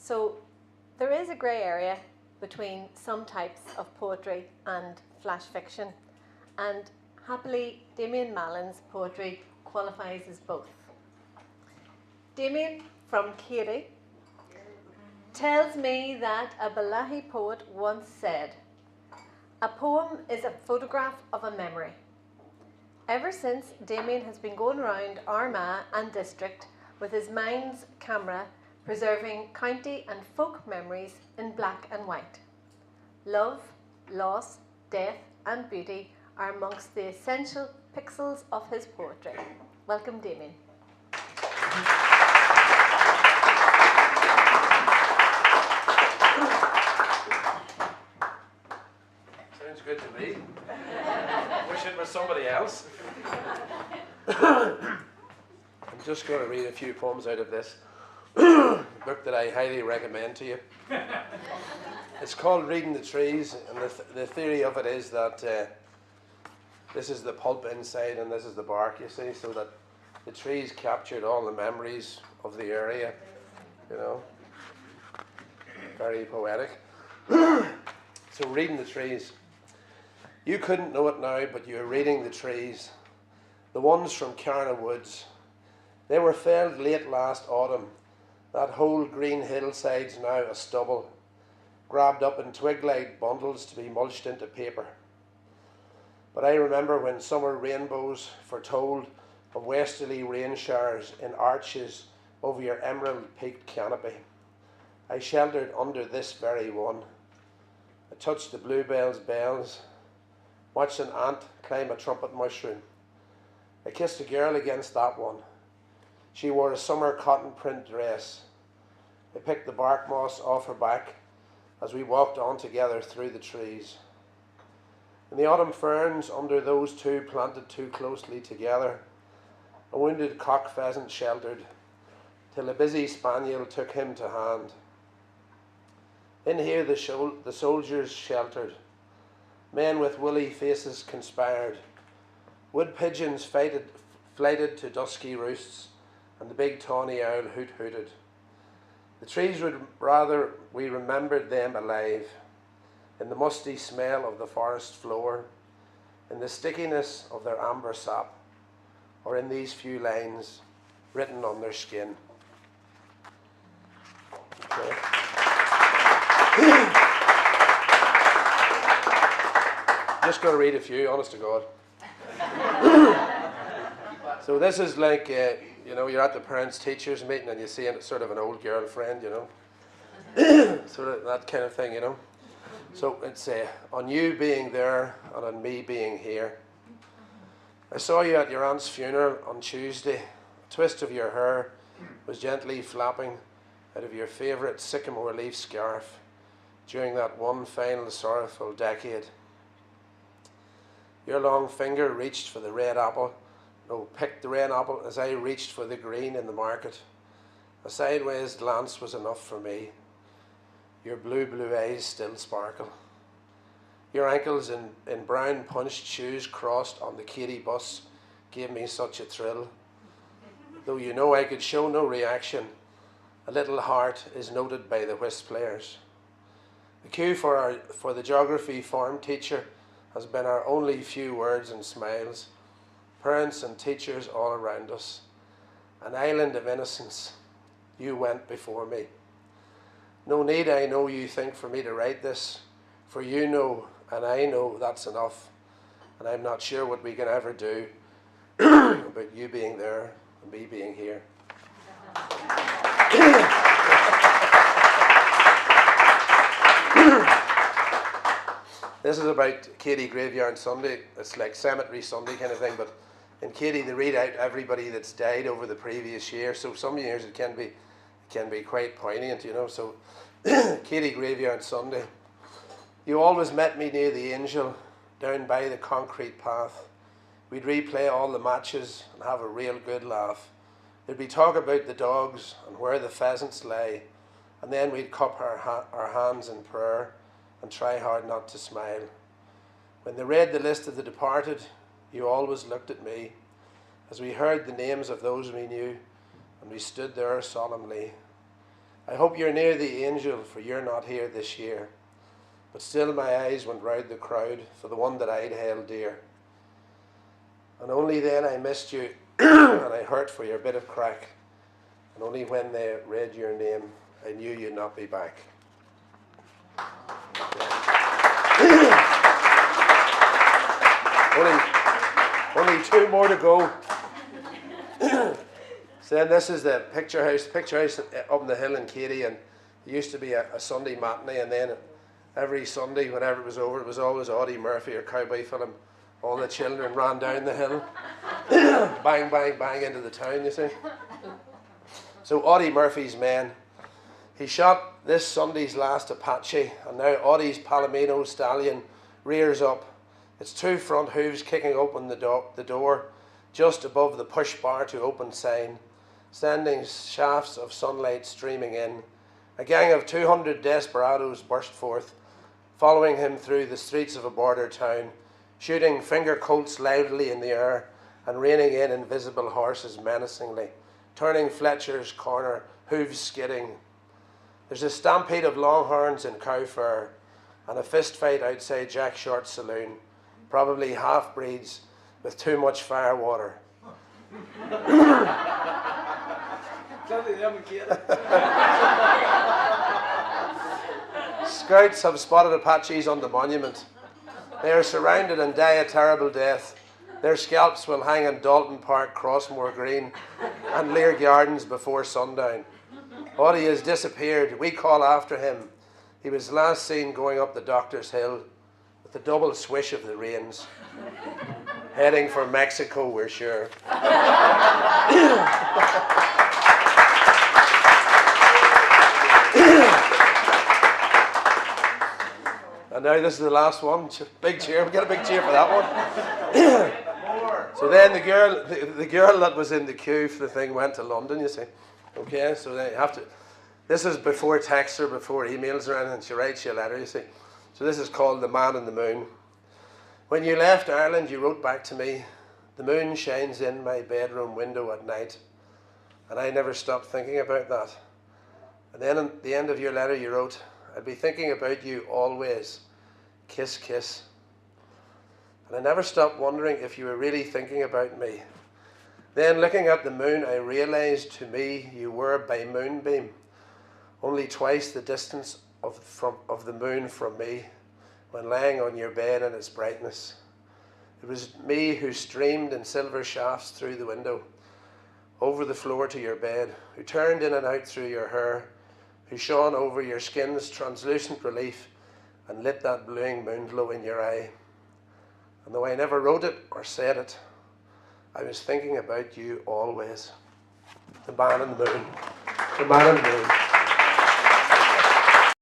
So there is a grey area between some types of poetry and flash fiction, and happily Damien Mallon's poetry qualifies as both. Damien from Katie tells me that a Balahi poet once said, "A poem is a photograph of a memory." Ever since, Damien has been going around Armagh and district with his mind's camera, preserving county and folk memories in black and white. Love, loss, death and beauty are amongst the essential pixels of his poetry. Welcome, Damien. Sounds good to me. Wish it was somebody else. I'm just going to read a few poems out of this book that I highly recommend to you. It's called Reading the Trees, and the theory of it is that this is the pulp inside and this is the bark, you see, so that the trees captured all the memories of the area, you know. Very poetic. So reading the trees. You couldn't know it now, but you were reading the trees. The ones from Carna Woods. They were felled late last autumn. That whole green hillside's now a stubble, grabbed up in twig-like bundles to be mulched into paper. But I remember when summer rainbows foretold of westerly rain showers in arches over your emerald-peaked canopy. I sheltered under this very one. I touched the bluebell's bells, watched an ant climb a trumpet mushroom. I kissed a girl against that one. She wore a summer cotton print dress. I picked the bark moss off her back as we walked on together through the trees. In the autumn ferns under those two planted too closely together, a wounded cock pheasant sheltered, till a busy spaniel took him to hand. In here the soldiers sheltered, men with woolly faces conspired, wood pigeons flighted to dusky roosts, and the big tawny owl hoot-hooted. The trees would rather we remembered them alive, in the musty smell of the forest floor, in the stickiness of their amber sap, or in these few lines written on their skin. Okay. Just going to read a few, honest to God. So this is like, you know, you're at the parents-teachers meeting and you see sort of an old girlfriend, you know. Sort of that kind of thing, you know. So it's on you being there and on me being here. I saw you at your aunt's funeral on Tuesday. A twist of your hair was gently flapping out of your favourite sycamore leaf scarf during that one final sorrowful decade. Your long finger reached for the red apple. No, picked the red apple as I reached for the green in the market. A sideways glance was enough for me. Your blue eyes still sparkle. Your ankles in brown punched shoes crossed on the Katie bus gave me such a thrill. Though you know I could show no reaction, a little heart is noted by the whist players. The queue for the geography form teacher has been our only few words and smiles. Parents and teachers all around us. An island of innocence. You went before me. No need, I know you think, for me to write this, for you know and I know that's enough, and I'm not sure what we can ever do about you being there and me being here. This is about Katie Graveyard Sunday. It's like Cemetery Sunday kind of thing, but in Katie they read out everybody that's died over the previous year, so some years it can be quite poignant, you know. So Katie Graveyard Sunday. You always met me near the Angel, down by the concrete path. We'd replay all the matches and have a real good laugh. There'd be talk about the dogs and where the pheasants lay, and then we'd cup our hands in prayer and try hard not to smile. When they read the list of the departed, you always looked at me as we heard the names of those we knew, and we stood there solemnly. I hope you're near the angel, for you're not here this year. But still my eyes went round the crowd for the one that I'd held dear. And only then I missed you, and I hurt for your bit of crack. And only when they read your name, I knew you'd not be back. only two more to go. So then this is the picture house up on the hill in Katy, and it used to be a Sunday matinee, and then every Sunday, whenever it was over, it was always Audie Murphy or cowboy film. All the children ran down the hill, bang, bang, bang into the town, you see. So Audie Murphy's men, he shot this Sunday's last Apache, and now Audie's Palomino stallion rears up. Its two front hooves kicking open the door, just above the push bar to open sign, standing shafts of sunlight streaming in. A gang of 200 desperados burst forth, following him through the streets of a border town, shooting finger Colts loudly in the air and reining in invisible horses menacingly, turning Fletcher's corner, hooves skidding. There's a stampede of longhorns in Cowfair and a fist fight outside Jack Short's saloon, probably half-breeds with too much firewater. Scouts have spotted Apaches on the monument. They are surrounded and die a terrible death. Their scalps will hang in Dalton Park, Crossmore Green, and Lear Gardens before sundown. Audie has disappeared. We call after him. He was last seen going up the Doctor's Hill with the double swish of the reins. Heading for Mexico, we're sure. And now this is the last one. Big cheer. We get a big cheer for that one. So then the girl that was in the queue for the thing went to London, you see. Okay, so they have to. This is before text or before emails or anything. She writes you a letter, you see. So this is called The Man in the Moon. When you left Ireland, you wrote back to me, the moon shines in my bedroom window at night. And I never stopped thinking about that. And then at the end of your letter, you wrote, I'd be thinking about you always. Kiss, kiss. And I never stopped wondering if you were really thinking about me. Then looking at the moon, I realized to me you were by moonbeam, only twice the distance of the moon from me when lying on your bed in its brightness. It was me who streamed in silver shafts through the window, over the floor to your bed, who turned in and out through your hair, who shone over your skin's translucent relief and lit that bluing moon glow in your eye. And though I never wrote it or said it, I was thinking about you always. The Man in the Moon. The Man in the Moon.